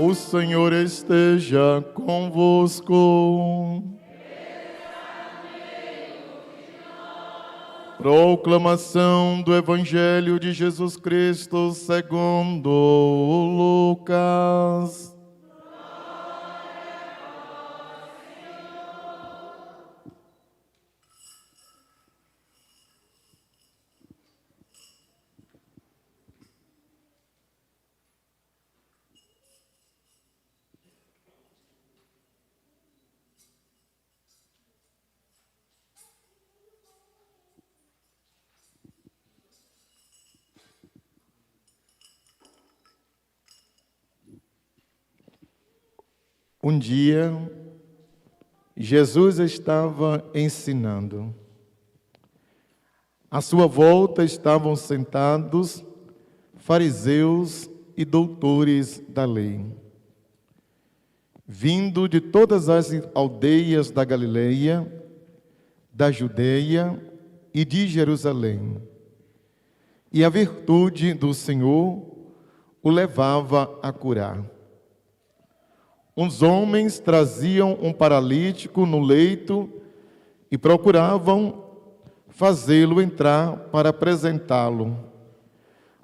O Senhor esteja convosco. Proclamação do Evangelho de Jesus Cristo segundo Lucas. Um dia, Jesus estava ensinando. À sua volta estavam sentados fariseus e doutores da lei, vindo de todas as aldeias da Galileia, da Judeia e de Jerusalém. E a virtude do Senhor o levava a curar. Uns homens traziam um paralítico no leito e procuravam fazê-lo entrar para apresentá-lo.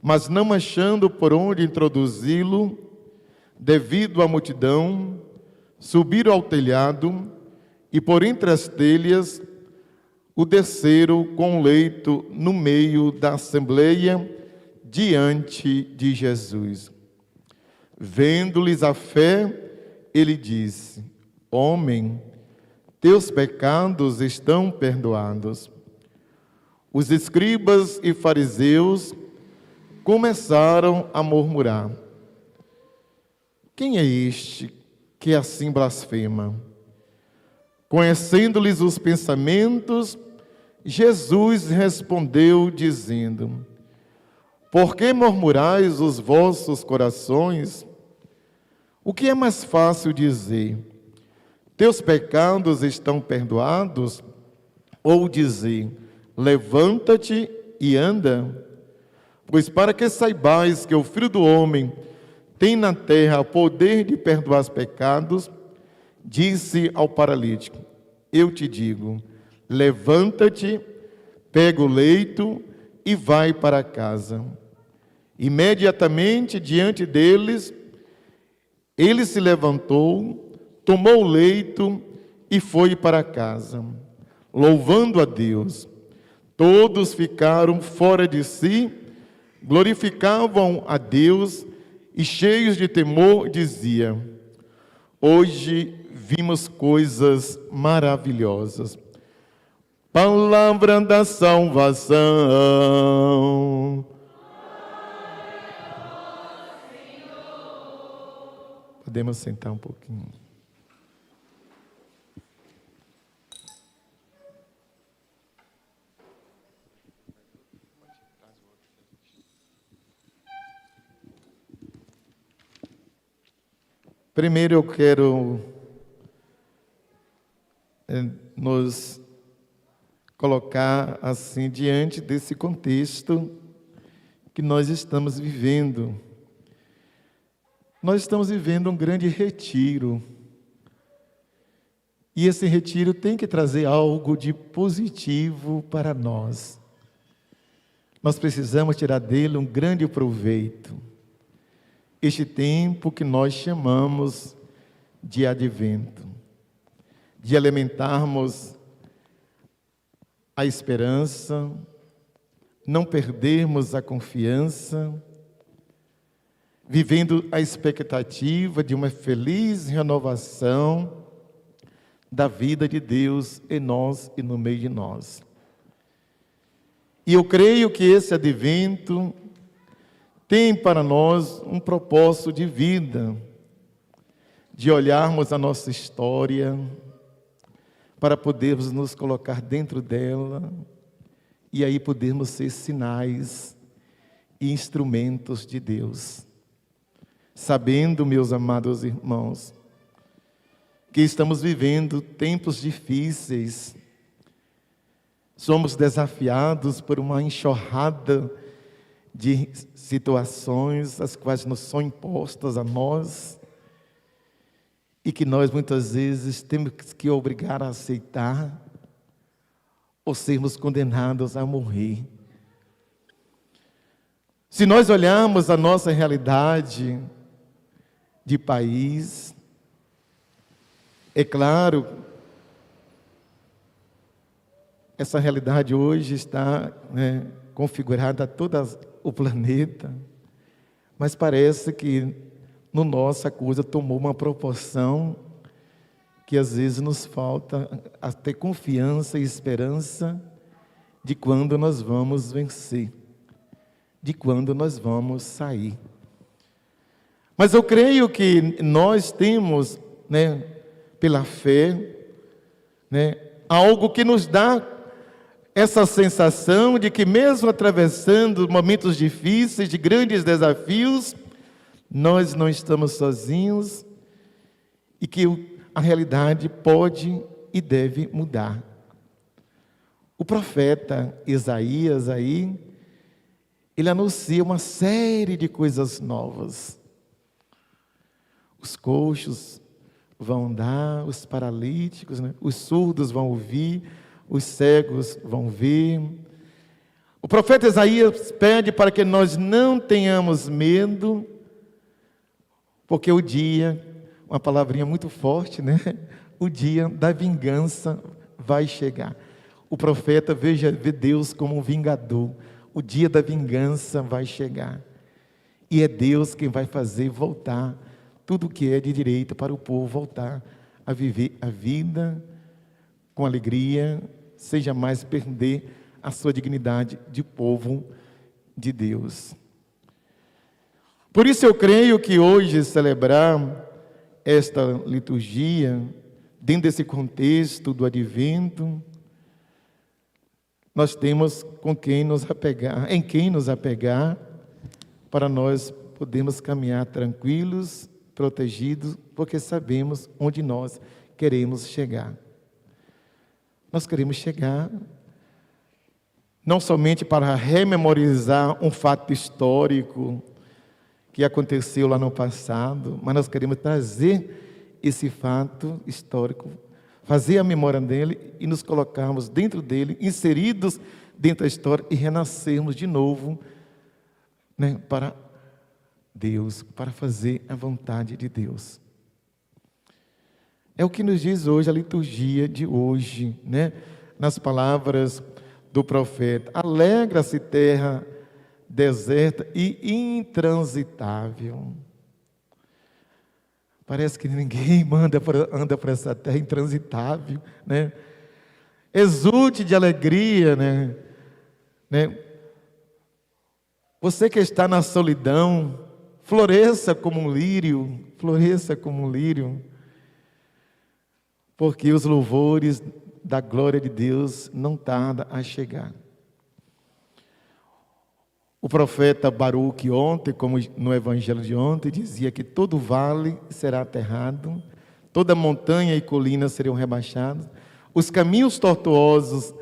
Mas não achando por onde introduzi-lo, devido à multidão, subiram ao telhado e por entre as telhas o desceram com o leito no meio da assembleia diante de Jesus. Vendo-lhes a fé, ele disse: Homem, teus pecados estão perdoados. Os escribas e fariseus começaram a murmurar: Quem é este que assim blasfema? Conhecendo-lhes os pensamentos, Jesus respondeu, dizendo: Por que murmurais os vossos corações? O que é mais fácil dizer: Teus pecados estão perdoados? Ou dizer: Levanta-te e anda? Pois para que saibais que o Filho do Homem tem na terra o poder de perdoar os pecados, disse ao paralítico: Eu te digo, levanta-te, pega o leito e vai para casa. Imediatamente diante deles, ele se levantou, tomou o leito e foi para casa, louvando a Deus. Todos ficaram fora de si, glorificavam a Deus e, cheios de temor, diziam: Hoje vimos coisas maravilhosas. Palavra da salvação. Podemos sentar um pouquinho. Primeiro eu quero nos colocar assim diante desse contexto que nós estamos vivendo. Nós estamos vivendo um grande retiro. E esse retiro tem que trazer algo de positivo para nós. Nós precisamos tirar dele um grande proveito. Este tempo que nós chamamos de advento, de alimentarmos a esperança, não perdermos a confiança, vivendo a expectativa de uma feliz renovação da vida de Deus em nós e no meio de nós. E eu creio que esse advento tem para nós um propósito de vida, de olharmos a nossa história, para podermos nos colocar dentro dela, e aí podermos ser sinais e instrumentos de Deus. Sabendo, meus amados irmãos, que estamos vivendo tempos difíceis, somos desafiados por uma enxurrada de situações, as quais nos são impostas a nós, e que nós muitas vezes temos que obrigar a aceitar ou sermos condenados a morrer. Se nós olharmos a nossa realidade de país, é claro, essa realidade hoje está configurada a todo o planeta, mas parece que no nosso a coisa tomou uma proporção que às vezes nos falta a ter confiança e esperança de quando nós vamos vencer, de quando nós vamos sair. Mas eu creio que nós temos, pela fé, algo que nos dá essa sensação de que mesmo atravessando momentos difíceis, de grandes desafios, nós não estamos sozinhos e que a realidade pode e deve mudar. O profeta Isaías aí, ele anuncia uma série de coisas novas. Os coxos vão andar, os paralíticos, os surdos vão ouvir, os cegos vão ver. O profeta Isaías pede para que nós não tenhamos medo, porque o dia, uma palavrinha muito forte, o dia da vingança vai chegar. O profeta vê Deus como um vingador. O dia da vingança vai chegar. E é Deus quem vai fazer voltar tudo o que é de direito para o povo voltar a viver a vida com alegria, sem jamais perder a sua dignidade de povo de Deus. Por isso eu creio que hoje celebrar esta liturgia, dentro desse contexto do advento, nós temos em quem nos apegar, para nós podermos caminhar tranquilos, protegidos, porque sabemos onde nós queremos chegar. Nós queremos chegar não somente para rememorizar um fato histórico que aconteceu lá no passado, mas nós queremos trazer esse fato histórico, fazer a memória dele e nos colocarmos dentro dele, inseridos dentro da história e renascermos de novo, para Deus, para fazer a vontade de Deus. É o que nos diz hoje a liturgia de hoje, nas palavras do profeta: alegra-se terra deserta e intransitável. Parece que ninguém anda por essa terra intransitável, Exulte de alegria, Você que está na solidão, floresça como um lírio, porque os louvores da glória de Deus não tardam a chegar. O profeta Baruque ontem, como no evangelho de ontem, dizia que todo vale será aterrado, toda montanha e colina seriam rebaixadas, os caminhos tortuosos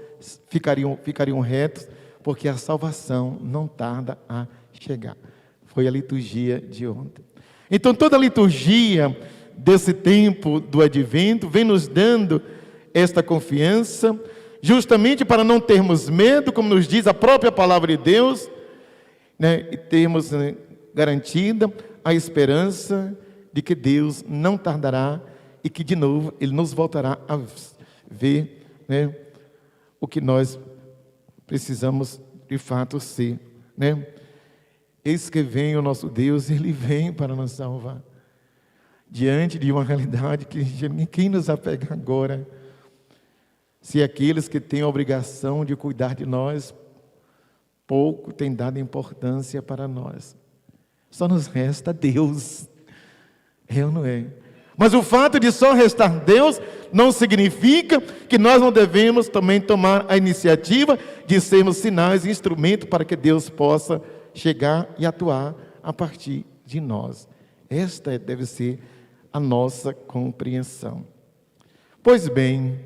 ficariam retos, porque a salvação não tarda a chegar. Foi a liturgia de ontem. Então toda a liturgia desse tempo do advento vem nos dando esta confiança, justamente para não termos medo, como nos diz a própria palavra de Deus, e termos garantida a esperança de que Deus não tardará e que de novo Ele nos voltará a ver o que nós precisamos de fato ser. Eis que vem o nosso Deus, Ele vem para nos salvar. Diante de uma realidade que quem nos apega agora, se aqueles que têm a obrigação de cuidar de nós, pouco têm dado importância para nós. Só nos resta Deus. É ou não é? Mas o fato de só restar Deus não significa que nós não devemos também tomar a iniciativa de sermos sinais e instrumentos para que Deus possa chegar e atuar a partir de nós. Esta deve ser a nossa compreensão. Pois bem,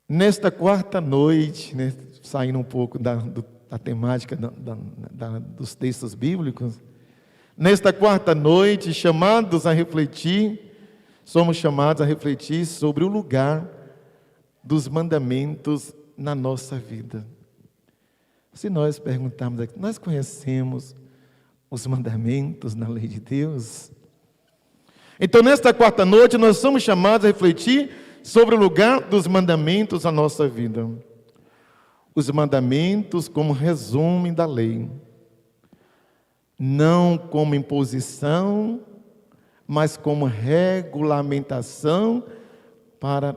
nesta quarta noite, saindo um pouco da temática dos textos bíblicos, Nesta quarta noite, somos chamados a refletir sobre o lugar dos mandamentos na nossa vida. Se nós perguntarmos aqui, nós conhecemos os mandamentos na lei de Deus? Então, nesta quarta noite, nós somos chamados a refletir sobre o lugar dos mandamentos na nossa vida. Os mandamentos como resumo da lei. Não como imposição, mas como regulamentação para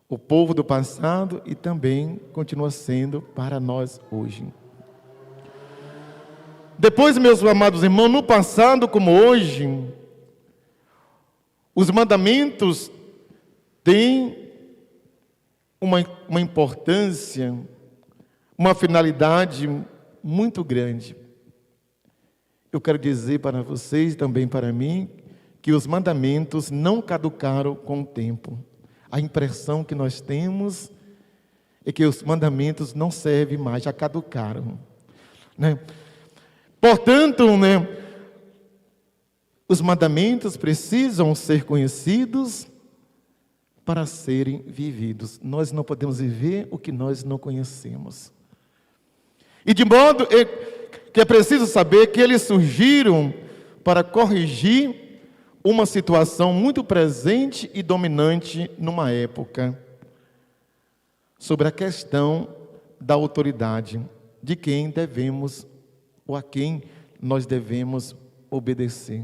o povo do passado e também continua sendo para nós hoje. Depois, meus amados irmãos, no passado como hoje, os mandamentos têm uma importância, uma finalidade muito grande. Eu quero dizer para vocês, também para mim, que os mandamentos não caducaram com o tempo. A impressão que nós temos é que os mandamentos não servem mais, já caducaram, né? Portanto, os mandamentos precisam ser conhecidos para serem vividos. Nós não podemos viver o que nós não conhecemos. E de modo que é preciso saber que eles surgiram para corrigir uma situação muito presente e dominante numa época, sobre a questão da autoridade, de quem devemos ou a quem nós devemos obedecer.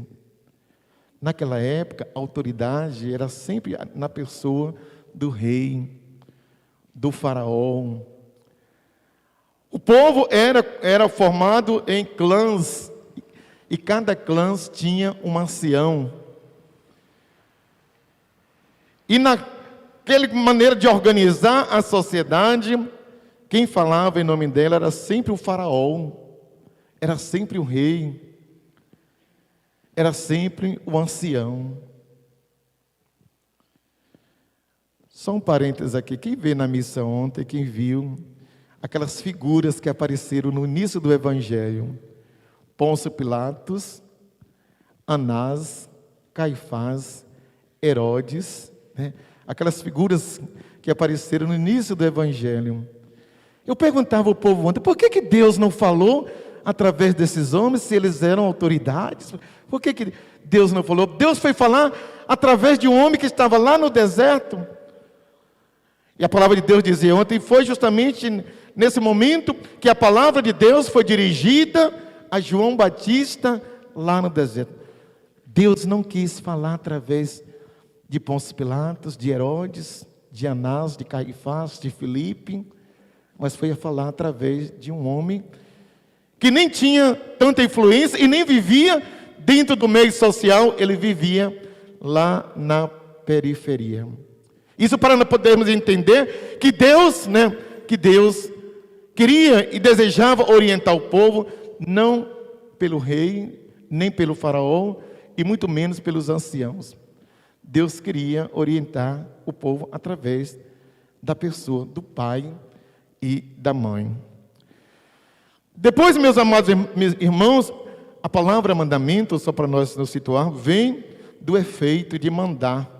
Naquela época, a autoridade era sempre na pessoa do rei, do faraó. O povo era formado em clãs, e cada clã tinha um ancião. E naquela maneira de organizar a sociedade, quem falava em nome dela era sempre o faraó, era sempre o rei, era sempre o ancião. Só um parênteses aqui, quem veio na missa ontem, quem viu aquelas figuras que apareceram no início do Evangelho, Pôncio Pilatos, Anás, Caifás, Herodes, aquelas figuras que apareceram no início do Evangelho. Eu perguntava ao povo ontem, por que Deus não falou através desses homens, se eles eram autoridades? Por que Deus não falou? Deus foi falar através de um homem que estava lá no deserto. E a palavra de Deus dizia ontem, foi justamente nesse momento que a palavra de Deus foi dirigida a João Batista lá no deserto. Deus não quis falar através de Pôncio Pilatos, de Herodes, de Anás, de Caifás, de Filipe, mas foi a falar através de um homem que nem tinha tanta influência e nem vivia dentro do meio social, ele vivia lá na periferia. Isso para nós podermos entender que Deus queria e desejava orientar o povo, não pelo rei, nem pelo faraó, e muito menos pelos anciãos. Deus queria orientar o povo através da pessoa, do pai e da mãe. Depois, meus amados irmãos, a palavra mandamento, só para nós nos situar, vem do efeito de mandar,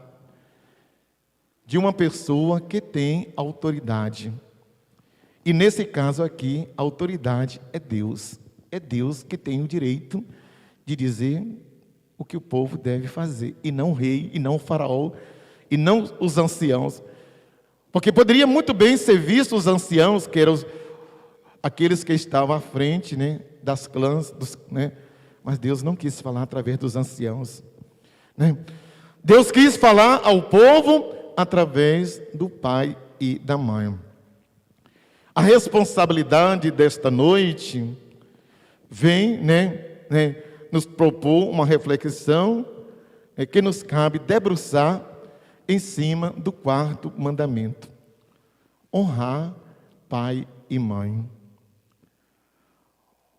de uma pessoa que tem autoridade. E nesse caso aqui, a autoridade é Deus. É Deus que tem o direito de dizer o que o povo deve fazer, e não o rei, e não o faraó, e não os anciãos. Porque poderia muito bem ser visto os anciãos, que eram aqueles que estavam à frente, das clãs, mas Deus não quis falar através dos anciãos. Deus quis falar ao povo através do pai e da mãe. A responsabilidade desta noite vem, nos propor uma reflexão que nos cabe debruçar em cima do quarto mandamento: honrar pai e mãe.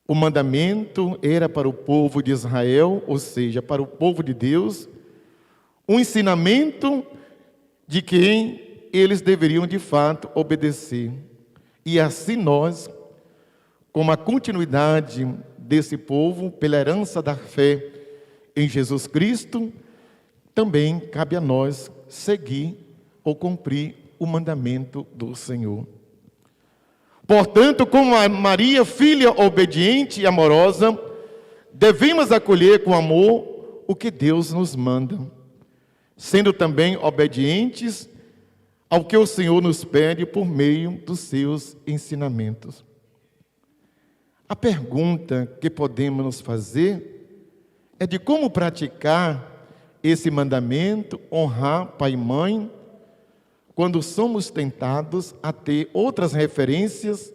O mandamento era para o povo de Israel, ou seja, para o povo de Deus, um ensinamento de quem eles deveriam de fato obedecer. E assim nós, como a continuidade desse povo, pela herança da fé em Jesus Cristo, também cabe a nós seguir ou cumprir o mandamento do Senhor. Portanto, como a Maria, filha obediente e amorosa, devemos acolher com amor o que Deus nos manda, sendo também obedientes ao que o Senhor nos pede por meio dos seus ensinamentos. A pergunta que podemos nos fazer é de como praticar esse mandamento, honrar pai e mãe, quando somos tentados a ter outras referências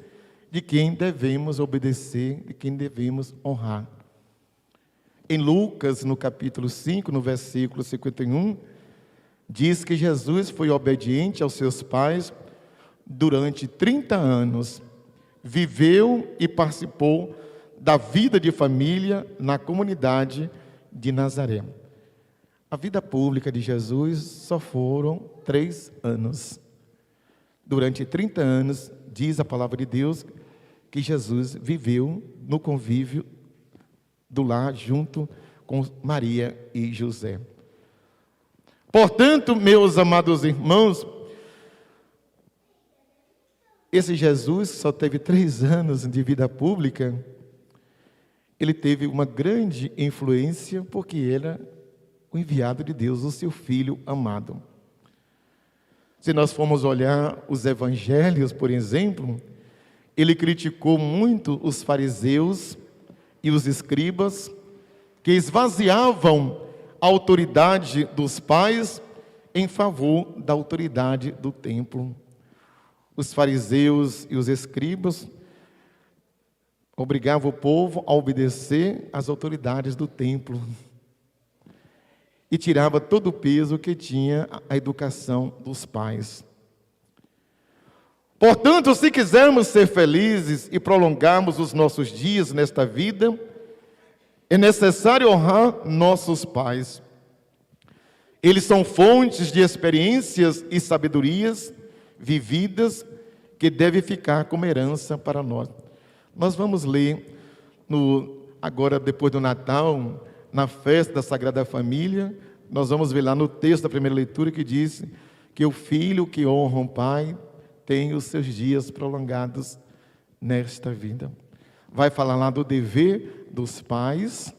de quem devemos obedecer, de quem devemos honrar. Em Lucas, no capítulo 5, no versículo 51, diz que Jesus foi obediente aos seus pais durante 30 anos, viveu e participou da vida de família na comunidade de Nazaré. A vida pública de Jesus só foram 3 anos. Durante 30 anos, diz a palavra de Deus, que Jesus viveu no convívio do lar junto com Maria e José. Portanto, meus amados irmãos, esse Jesus só teve 3 anos de vida pública. Ele teve uma grande influência porque era o enviado de Deus, o seu Filho amado. Se nós formos olhar os evangelhos, por exemplo, ele criticou muito os fariseus e os escribas, que esvaziavam a autoridade dos pais em favor da autoridade do templo. Os fariseus e os escribas obrigavam o povo a obedecer às autoridades do templo e tirava todo o peso que tinha a educação dos pais. Portanto, se quisermos ser felizes e prolongarmos os nossos dias nesta vida, é necessário honrar nossos pais. Eles são fontes de experiências e sabedorias vividas que devem ficar como herança para nós. Nós vamos ler agora, depois do Natal, na festa da Sagrada Família, nós vamos ver lá no texto da primeira leitura que diz que o filho que honra o pai tem os seus dias prolongados nesta vida. Vai falar lá do dever dos pais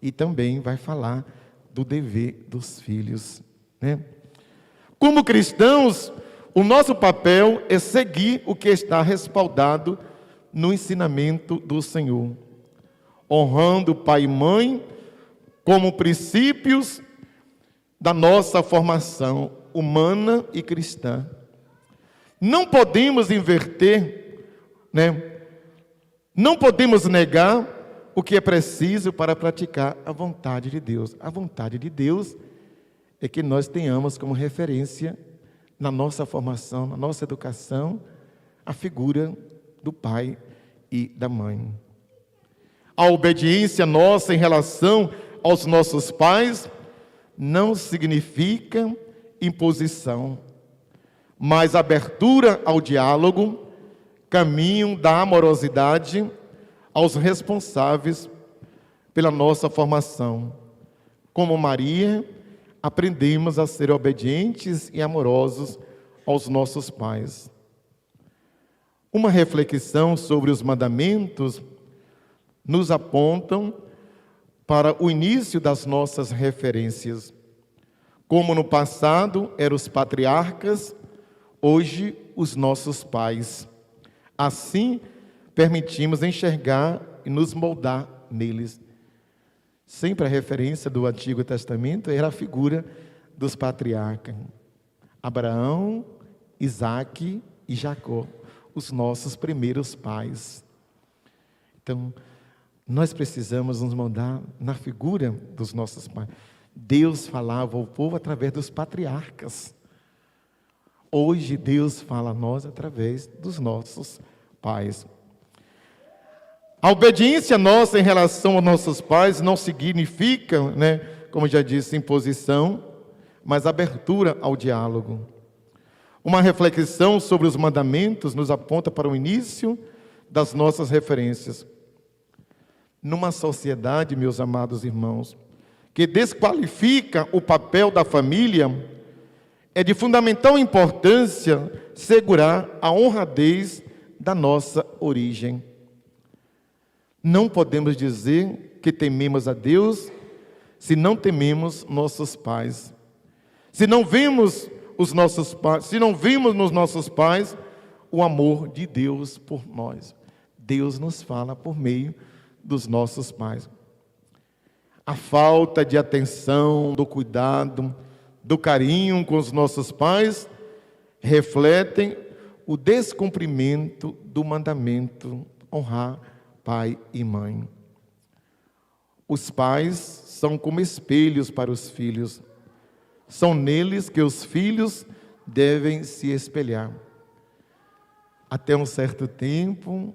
e também vai falar do dever dos filhos, né? Como cristãos, o nosso papel é seguir o que está respaldado no ensinamento do Senhor, honrando pai e mãe como princípios da nossa formação humana e cristã. Não podemos inverter, né? Não podemos negar o que é preciso para praticar a vontade de Deus. A vontade de Deus é que nós tenhamos como referência na nossa formação, na nossa educação, a figura do pai e da mãe. A obediência nossa em relação aos nossos pais não significa imposição, mas abertura ao diálogo, caminho da amorosidade aos responsáveis pela nossa formação. Como Maria, aprendemos a ser obedientes e amorosos aos nossos pais. Uma reflexão sobre os mandamentos nos apontam para o início das nossas referências. Como no passado eram os patriarcas, hoje os nossos pais. Assim, permitimos enxergar e nos moldar neles. Sempre a referência do Antigo Testamento era a figura dos patriarcas. Abraão, Isaque e Jacó, os nossos primeiros pais. Então, nós precisamos nos moldar na figura dos nossos pais. Deus falava ao povo através dos patriarcas. Hoje Deus fala a nós através dos nossos pais. A obediência nossa em relação aos nossos pais não significa, como já disse, imposição, mas abertura ao diálogo. Uma reflexão sobre os mandamentos nos aponta para o início das nossas referências. numa sociedade, meus amados irmãos, que desqualifica o papel da família, é de fundamental importância segurar a honradez da nossa origem. Não podemos dizer que tememos a Deus se não tememos nossos pais. Se não vemos os nossos pais, se não vimos nos nossos pais o amor de Deus por nós. Deus nos fala por meio dos nossos pais. A falta de atenção, do cuidado, do carinho com os nossos pais refletem o descumprimento do mandamento honrar pai e mãe. Os pais são como espelhos para os filhos. São neles que os filhos devem se espelhar. Até um certo tempo,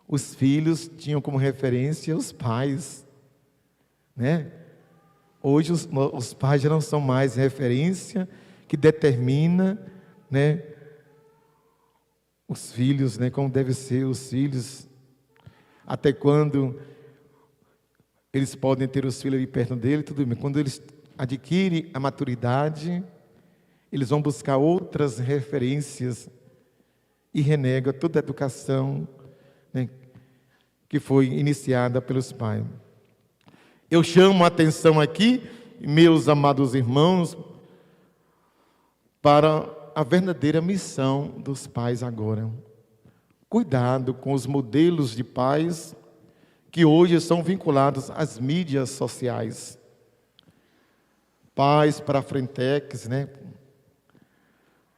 os filhos tinham como referência os pais, né? Hoje os pais já não são mais referência que determina, né, os filhos, né, como devem ser os filhos, até quando eles podem ter os filhos ali perto dele, tudo bem. Quando eles adquirem a maturidade, eles vão buscar outras referências e renegam toda a educação, né, que foi iniciada pelos pais. Eu chamo a atenção aqui, meus amados irmãos, para a verdadeira missão dos pais agora. Cuidado com os modelos de pais que hoje são vinculados às mídias sociais. Pais para frentex, né?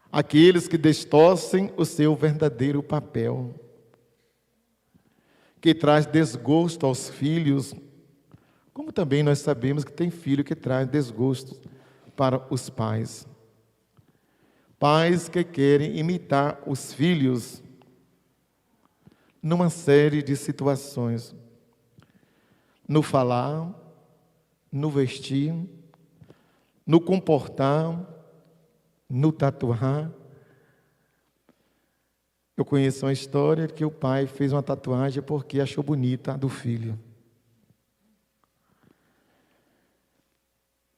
Aqueles que distorcem o seu verdadeiro papel, que traz desgosto aos filhos, como também nós sabemos que tem filho que traz desgosto para os pais. Pais que querem imitar os filhos numa série de situações, no falar, no vestir, no comportar, no tatuar. Eu conheço uma história que o pai fez uma tatuagem porque achou bonita a do filho.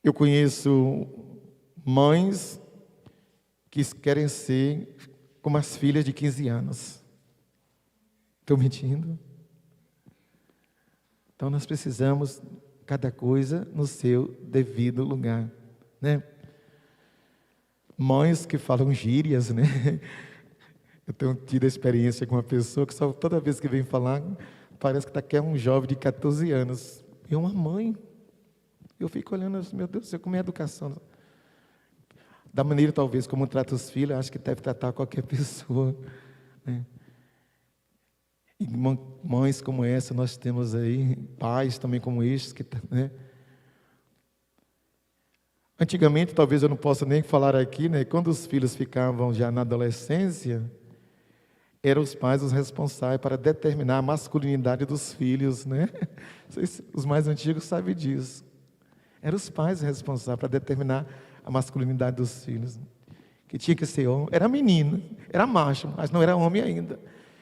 Eu conheço mães que querem ser como as filhas de 15 anos. Estou mentindo? Então nós precisamos cada coisa no seu devido lugar, né? Mães que falam gírias, né? Eu tenho tido a experiência com uma pessoa que só toda vez que vem falar, parece que é um jovem de 14 anos. E uma mãe. Eu fico olhando, meu Deus do céu, como é a educação. Da maneira, talvez, como trata os filhos, acho que deve tratar qualquer pessoa, né? E mães como essa nós temos aí, pais também como estes, que, né? Antigamente, talvez eu não possa nem falar aqui, né? Quando os filhos ficavam já na adolescência, eram os pais os responsáveis para determinar a masculinidade dos filhos, né? Os mais antigos sabem disso. Eram os pais responsáveis para determinar a masculinidade dos filhos. Que tinha que ser homem, era menino, era macho, mas não era homem ainda.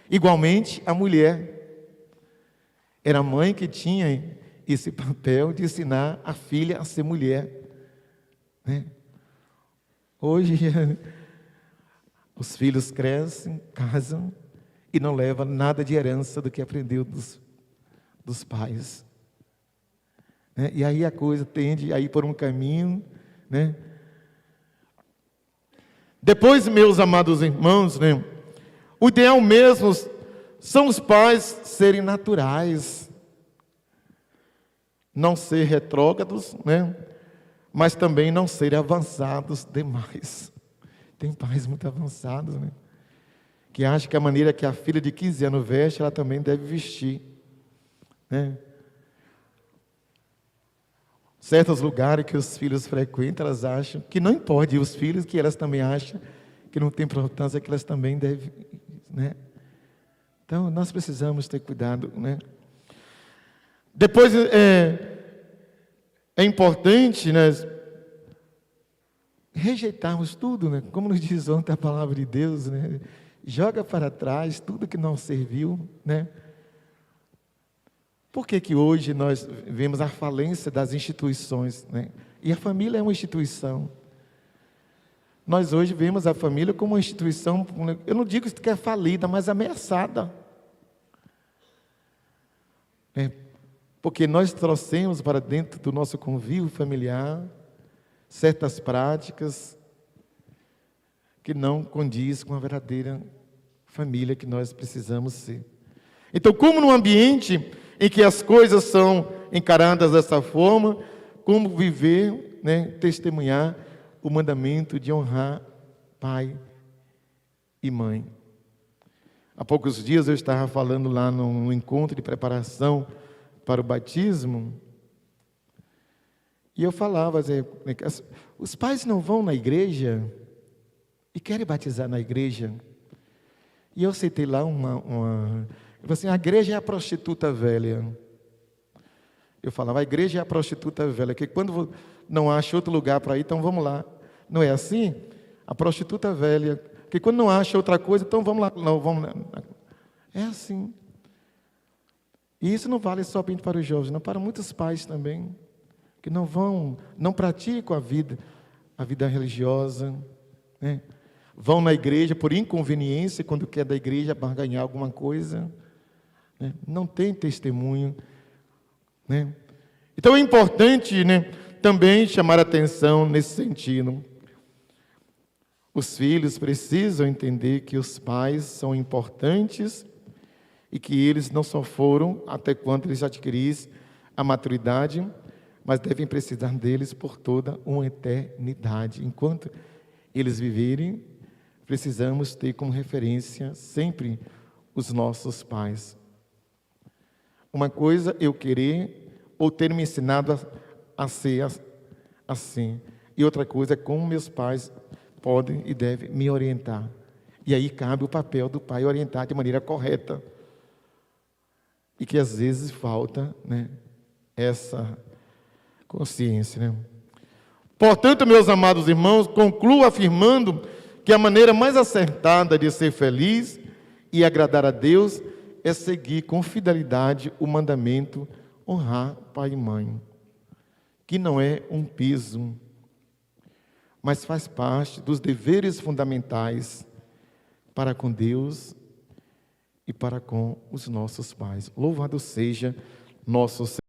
Igualmente, a mulher era a mãe que tinha esse papel de ensinar a filha a ser mulher, né? Hoje, os filhos crescem, casam e não levam nada de herança do que aprendeu dos pais, né? E aí a coisa tende a ir por um caminho, né? Depois, meus amados irmãos, né, o ideal mesmo são os pais serem naturais, não ser retrógrados, né, mas também não serem avançados demais. Tem pais muito avançados, né, que acham que a maneira que a filha de 15 anos veste, ela também deve vestir, né? Certos lugares que os filhos frequentam, elas acham que não importa, e os filhos que elas também acham que não tem importância, que elas também devem, né? Então, nós precisamos ter cuidado, né? Depois, é importante, né, rejeitarmos tudo, né? Como nos diz ontem a palavra de Deus, né? Joga para trás tudo que não serviu, né? Por que que hoje nós vemos a falência das instituições, né? E a família é uma instituição. Nós hoje vemos a família como uma instituição, eu não digo que é falida, mas ameaçada. Porque nós trouxemos para dentro do nosso convívio familiar certas práticas que não condiz com a verdadeira família que nós precisamos ser. Então, como num ambiente em que as coisas são encaradas dessa forma, como viver, né, testemunhar o mandamento de honrar pai e mãe. Há poucos dias eu estava falando lá num encontro de preparação para o batismo, e eu falava, os pais não vão na igreja e querem batizar na igreja. E eu citei lá eu falei assim, a igreja é a prostituta velha. Eu falava, a igreja é a prostituta velha, que quando não acha outro lugar para ir, então vamos lá. Não é assim? A prostituta velha, que quando não acha outra coisa, então vamos lá. Não, vamos lá. É assim. E isso não vale somente para os jovens, não, para muitos pais também, que não praticam a vida religiosa, né? Vão na igreja por inconveniência, quando quer da igreja para ganhar alguma coisa, né? Não tem testemunho, né? Então é importante, né, também chamar a atenção nesse sentido. Os filhos precisam entender que os pais são importantes e que eles não só foram até quando eles adquirissem a maturidade, mas devem precisar deles por toda uma eternidade. Enquanto eles viverem, precisamos ter como referência sempre os nossos pais. Uma coisa eu querer ou ter me ensinado a ser assim, e outra coisa é como meus pais podem e devem me orientar. E aí cabe o papel do pai orientar de maneira correta. E que às vezes falta, né, essa consciência, né? Portanto, meus amados irmãos, concluo afirmando que a maneira mais acertada de ser feliz e agradar a Deus é seguir com fidelidade o mandamento honrar pai e mãe, que não é um peso, mas faz parte dos deveres fundamentais para com Deus e para com os nossos pais. Louvado seja nosso Senhor.